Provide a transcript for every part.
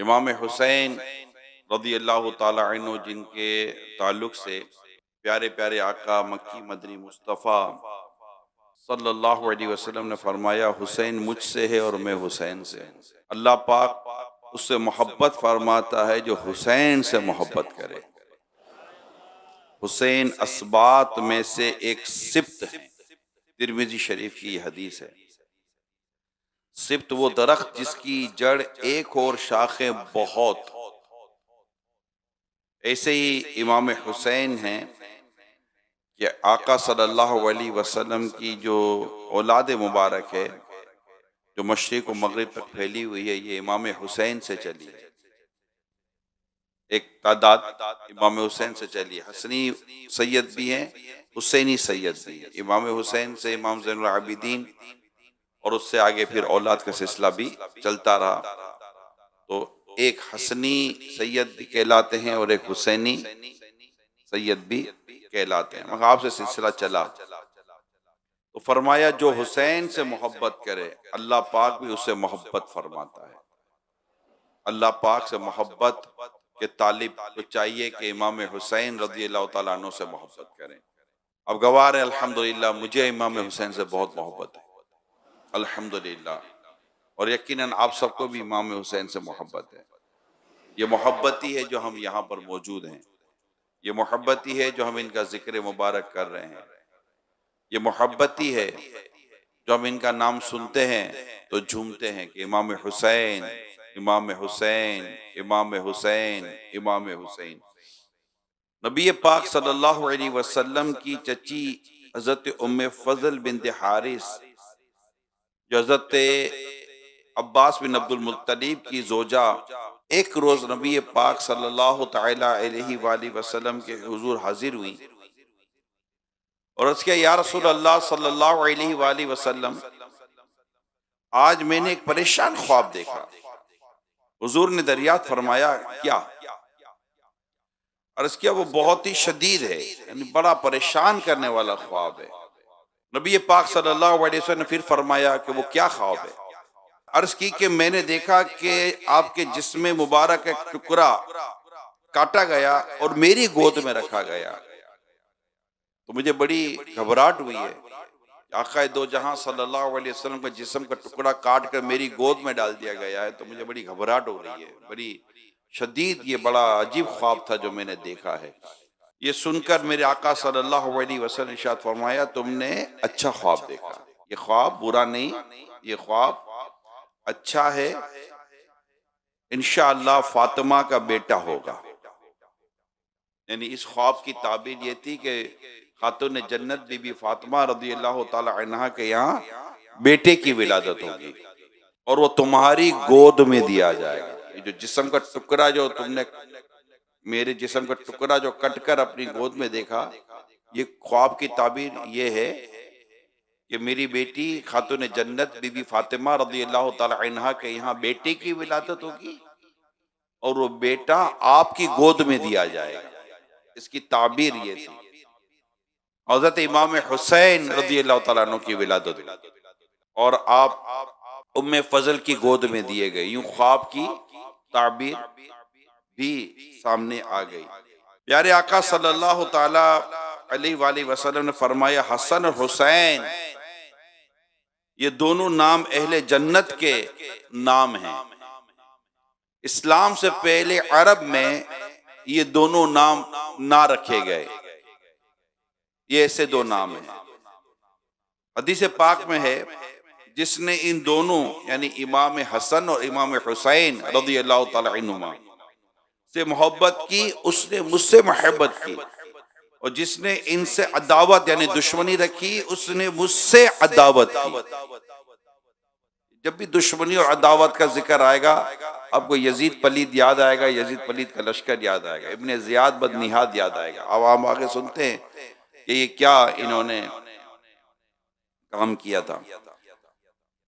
इमाम हुसैन रज़ी अल्लाह ताला अन्हु जिनके ताल्लुक से प्यारे प्यारे आका मक्की मदनी मुस्तफ़ा सल्लल्लाहु अलैहि वसल्लम ने फरमाया, हुसैन मुझसे है और मैं हुसैन से हूँ। अल्लाह पाक उससे मोहब्बत फरमाता है जो हुसैन से मोहब्बत करे। हुसैन असबात में से एक सिब्त है। तिरमिज़ी शरीफ की यह हदीस है। सिब्त वो दरख्त जिसकी जड़ एक और शाखें बहुत। ऐसे ही इमाम हुसैन हैं कि आका सल्लल्लाहु अलैहि वसल्लम की जो औलाद मुबारक है, जो मशरिक़ व मगरिब तक फैली हुई है, ये इमाम हुसैन से चली है। एक तादाद इमाम हुसैन से चली है। हसनी सैयद भी हैं, हुसैनी सैयद भी हैं। इमाम हुसैन से इमाम ज़ैनुल आबिदीन और उससे आगे फिर औलाद का सिलसिला भी चलता रहा। तो एक हसनी सैयद भी कहलाते हैं और एक हुसैनी सैयद भी कहलाते हैं। मगर आपसे सिलसिला चला तो फरमाया, जो हुसैन से मोहब्बत करे अल्लाह पाक भी उससे मोहब्बत फरमाता है। अल्लाह पाक से मोहब्बत के तालिब को चाहिए कि इमाम हुसैन रज़ी अल्लाह तआला अन्हु से मोहब्बत करें। अब गवार है अल्हम्दुलिल्लाह, मुझे इमाम हुसैन से बहुत मोहब्बत है अल्हम्दुलिल्लाह, और यकीनन आप सबको भी इमाम हुसैन से मोहब्बत है। ये मोहब्बत ही है जो हम यहाँ पर मौजूद हैं। ये मोहब्बत ही है जो हम इनका जिक्र मुबारक कर रहे हैं। ये मोहब्बत ही है जो हम इनका नाम सुनते हैं तो झूमते हैं कि इमाम हुसैन, इमाम हुसैन, इमाम हुसैन, इमाम हुसैन। नबी पाक सल्लल्लाहु अलैहि वसल्लम की चची हजरत उम्मे फजल बिन्त हारिस, जो हजरत अब्बास बिन अब्दुल मुत्तलिब की जोजा, एक रोज नबी पाक सल्लल्लाहु तआला अलैहि वसल्लम के हुजूर हाजिर हुई और उसके, या रसूल अल्लाह सल्लल्लाहु अलैहि वसल्लम, आज मैंने एक परेशान ख्वाब देखा। हुजूर ने दरियात फरमाया, क्या? अर्ज किया, वो बहुत ही शदीद है, यानी बड़ा परेशान करने वाला ख्वाब है। नबी पाक सल्लल्लाहु अलैहि वसल्लम ने फिर फरमाया कि वो क्या ख्वाब है? अर्ज की कि मैंने देखा कि आपके जिस्म मुबारक एक टुकड़ा काटा गया और मेरी गोद में रखा गया, तो मुझे बड़ी घबराहट हुई है। आका दो जहां सल्लल्लाहु अलैहि वसल्लम के जिस्म का टुकड़ा काट कर मेरी गोद में डाल दिया गया है, तो मुझे बड़ी घबराहट हो रही है, बड़ी शदीद। ये बड़ा अजीब ख्वाब था जो मैंने देखा है। ये सुनकर मेरे आका सल्लल्लाहु अलैहि वसल्लम इरशाद फरमाया, तुमने अच्छा ख्वाब देखा। ये ख्वाब बुरा नहीं, ये ख्वाब अच्छा है। इंशाअल्लाह फातिमा का बेटा होगा। यानी इस ख्वाब की ताबीर ये थी कि खातून जन्नत बीबी फातिमा रज़ी अल्लाह ताला अन्हा के यहाँ बेटे की विलादत होगी और वो तुम्हारी गोद में दिया जाएगा। ये जो जिस्म का टुकड़ा जो तुमने, मेरे जिस्म का टुकड़ा जो कटकर अपनी गोद में देखा, ये ख्वाब की ताबीर ये है कि मेरी बेटी खातून जन्नत बीबी फातिमा रज़ी अल्लाह ताला अन्हा के यहाँ बेटे की विलादत होगी और वो बेटा आपकी गोद में दिया जाएगा। इसकी ताबीर ये थी। हज़रत इमाम हुसैन रज़ी अल्लाह ताला अन्हु की विलादत और आप उम्मे फजल की गोद में दिए गए, यूं ख्वाब की ताबीर भी सामने आ गई। प्यारे आका सल्लल्लाहु ताला अलैहि वसल्लम ने फरमाया, हसन और हुसैन ये दोनों नाम अहले जन्नत के नाम हैं। इस्लाम से पहले अरब में ये दोनों नाम ना रखे गए। ये ऐसे दो नाम हैं। हदीस पाक में है, जिसने इन दोनों यानी इमाम हसन और इमाम हुसैन रज़ी अल्लाह ताला अन्हुमा से मोहब्बत की, उसने मुझसे मोहब्बत की, और जिसने इनसे अदावत यानी दुश्मनी रखी, उसने मुझसे अदावत की। जब भी दुश्मनी और अदावत का जिक्र आएगा, आपको यजीद पलीद याद आएगा, यजीद पलीद का लश्कर याद आएगा, इब्ने जियाद बदनिहाद याद आएगा। अब हम आगे सुनते हैं कि ये क्या इन्होंने काम किया था।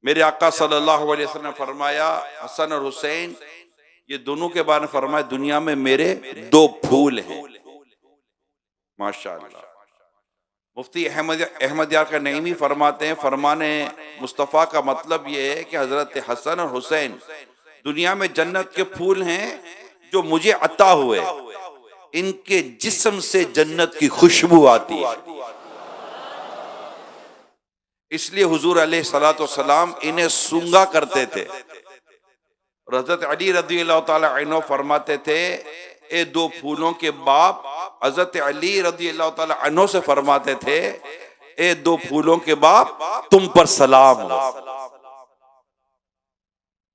मेरे आका सल्लल्लाहु अलैहि वसल्लम ने फरमाया, हसन और हुसैन ये दोनों के बारे में फरमाया, दुनिया में मेरे दो फूल हैं। माशाअल्लाह। मुफ्ती अहमद यार का नईमी फरमाते हैं, फरमाने मुस्तफ़ा का मतलब ये है कि हजरत हसन और हुसैन दुनिया में जन्नत के फूल हैं जो मुझे अता हुए, इनके जिस्म से जन्नत की खुशबू आती है। इसलिए हुजूर अलैहिस्सलातु वस्सलाम इन्हें सूंघा करते थे। हज़रत अली रज़ियल्लाहु ताला अन्हु फरमाते थे, ए दो फूलों के बाप, हज़रत अली रज़ियल्लाहु ताला अन्हु से फरमाते थे, ए दो फूलों के बाप, तुम पर सलाम हो।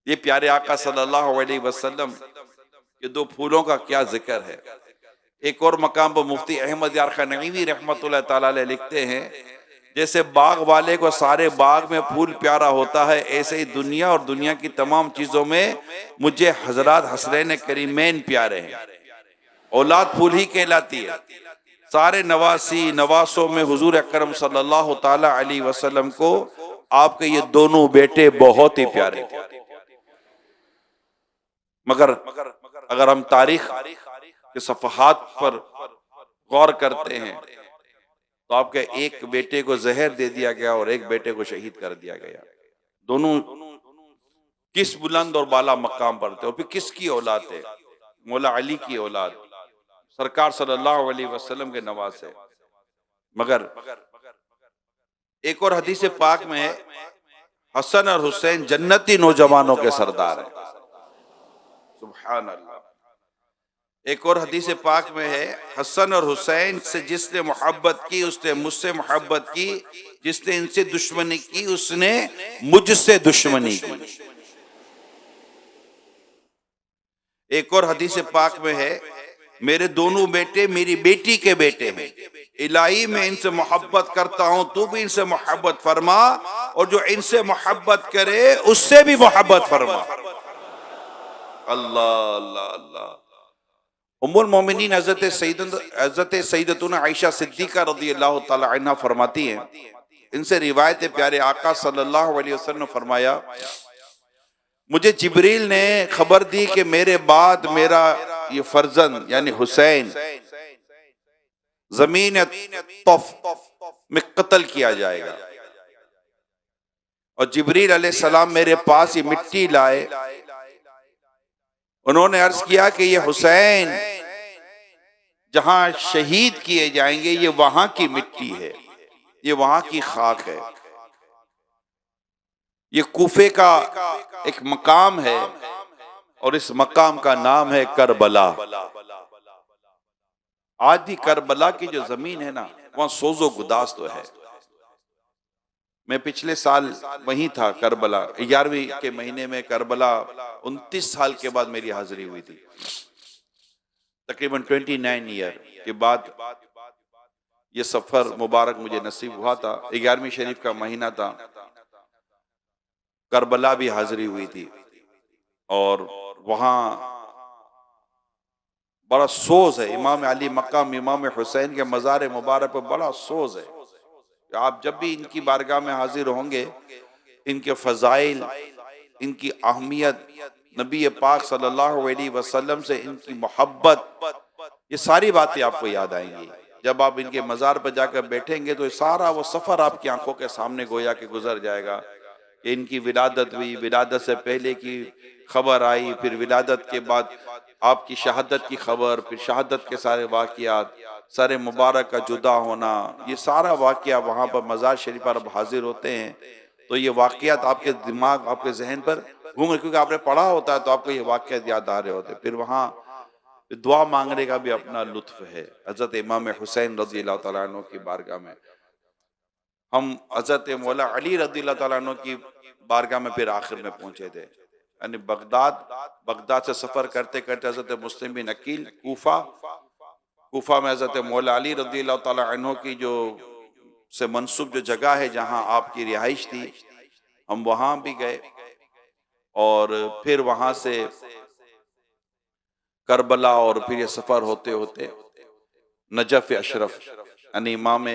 ये प्यारे आका सल्लल्लाहु अलैहि वसल्लम के दो फूलों का क्या जिक्र है। एक और मकाम पर मुफ्ती अहमद यार नईमी रहमतुल्लाह ताला अलैह लिखते हैं, जैसे बाग वाले को सारे बाग में फूल प्यारा होता है, ऐसे ही दुनिया और दुनिया की तमाम चीजों में मुझे हजरत हसनैन करीमैन प्यारे हैं। औलाद फूल ही कहलाती है। सारे नवासी नवासों में हुजूर अकरम सल्लल्लाहु ताला अलैहि वसल्लम को आपके ये दोनों बेटे बहुत ही प्यारे थे। मगर अगर हम तारीख के सफहात पर गौर करते हैं तो आपके एक बेटे को जहर दे दिया गया और एक बेटे को शहीद कर दिया गया। दोनों किस बुलंद और बाला मकाम पर थे और फिर किसकी औलाद थे? मौला अली की औलाद, सरकार सल्लल्लाहु अलैहि वसल्लम के नवासे। मगर एक और हदीस पाक में है, हसन और हुसैन जन्नती नौजवानों के सरदार हैं। सुभान अल्लाह। एक और हदीस पाक में है, हसन और हुसैन से जिसने मोहब्बत की उसने मुझसे मोहब्बत की, जिसने इनसे दुश्मनी की उसने मुझसे दुश्मनी की। एक और हदीस पाक में है, मेरे दोनों बेटे मेरी बेटी के बेटे हैं, इलाही मैं इनसे मोहब्बत करता हूं, तू भी इनसे मोहब्बत फरमा, और जो इनसे मोहब्बत करे उससे भी मोहब्बत फरमा। अल्लाह अल्लाह अल्लाह। उम्मुल मोमिनीन हज़रत सैयदतुना आयशा सिद्दीका रज़ियल्लाहु ताला अन्हा फरमाती हैं, इनसे रिवायत है, प्यारे आका सल्लल्लाहु अलैहि वसल्लम ने फरमाया, मुझे जिब्रील ने खबर दी कि मेरे बाद मेरा ये फर्जंद यानी हुसैन जमीन तफ में कत्ल किया जाएगा। और जिब्रील अलैहिस्सलाम मेरे पास ये मिट्टी लाए। उन्होंने अर्ज किया कि ये हुसैन जहां शहीद किए जाएंगे ये वहां की मिट्टी है, ये वहां की खाक है। ये कूफे का एक मकाम है और इस मकाम का नाम है करबला। आज भी करबला की जो जमीन है ना, वहां सोजो गुदास तो है। मैं पिछले साल वहीं था करबला, 11वीं के महीने में करबला 29 साल के बाद मेरी हाजिरी हुई थी। तकरीबन 29 ईयर के बाद ये सफर मुबारक मुझे नसीब हुआ था। 11वीं शरीफ का महीना था, करबला भी हाजिरी हुई थी और वहां बड़ा सोज है। इमाम अली मकाम इमाम हुसैन के मज़ार मुबारक पर बड़ा सोज है। आप जब भी इनकी बारगाह में हाजिर होंगे, इनके फजाइल, इनकी अहमियत, नबी पाक सल्लल्लाहु अलैहि वसल्लम से इनकी मोहब्बत, ये सारी बातें आपको याद आएंगी। जब आप इनके मज़ार पर जाकर बैठेंगे तो सारा वो सफ़र आपकी आंखों के सामने गोया के गुजर जाएगा कि इनकी विलादत हुई, विलादत से पहले की खबर आई, फिर विलादत के बाद आपकी शहादत की खबर, फिर शहादत के सारे वाक़ियात, सारे मुबारक का जुदा होना, ये सारा वाक़िया वहाँ पर मज़ार शरीफ पर आप हाजिर होते हैं तो ये वाक़ियात आपके दिमाग, आपके जहन पर घूम, क्योंकि आपने पढ़ा होता है तो आपको ये वाक़ियात याद आ रहे होते हैं। फिर वहाँ दुआ मांगने का भी अपना लुत्फ है। हज़रत इमाम हुसैन रज़ियल्लाहु ताला अन्हु की बारगाह में हम हज़रत मौला अली रज़ियल्लाहु ताला अन्हु की बारगाह में फिर आखिर में पहुंचे थे। यानी बगदाद से सफर करते करते हज़रत मुस्लिम बिन अकील कूफा में हज़रत मौला अली रज़ियल्लाहु ताला अन्हु की जो से मंसूब जो जगह है जहां आपकी रिहाइश थी, हम वहां भी गए और फिर वहां से करबला और फिर ये सफर होते होते नजफ अशरफ यानी इमाम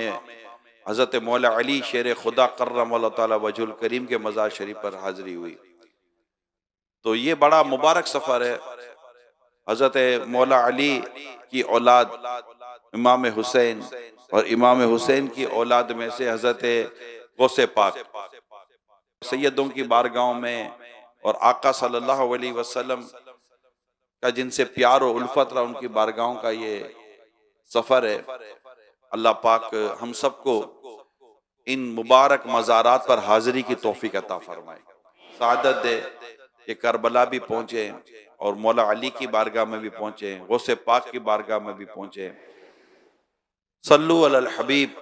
हज़रत मौला अली शेर खुदा कर्रमल्लाहु ताला वजहुल करीम के मज़ार शरीफ पर हाजिरी हुई। तो ये बड़ा मुबारक सफर है। हज़रत मौला अली की औलाद इमाम हुसैन और इमाम हुसैन की औलाद में से हज़रत गौसे पाक सैयदों की बारगाहों में और आका सल्लल्लाहु अलैहि वसल्लम का जिनसे प्यार और उल्फत रहा, उनकी बारगाहों का ये सफर है। अल्लाह पाक हम सबको इन मुबारक मज़ारात पर हाजिरी की तौफीक अता फरमाए, सादत दे कि करबला भी पहुंचे और मौला अली की बारगाह में भी पहुंचे, गौसे पाक की बारगाह में भी पहुंचे। सल्लु अलल हबीब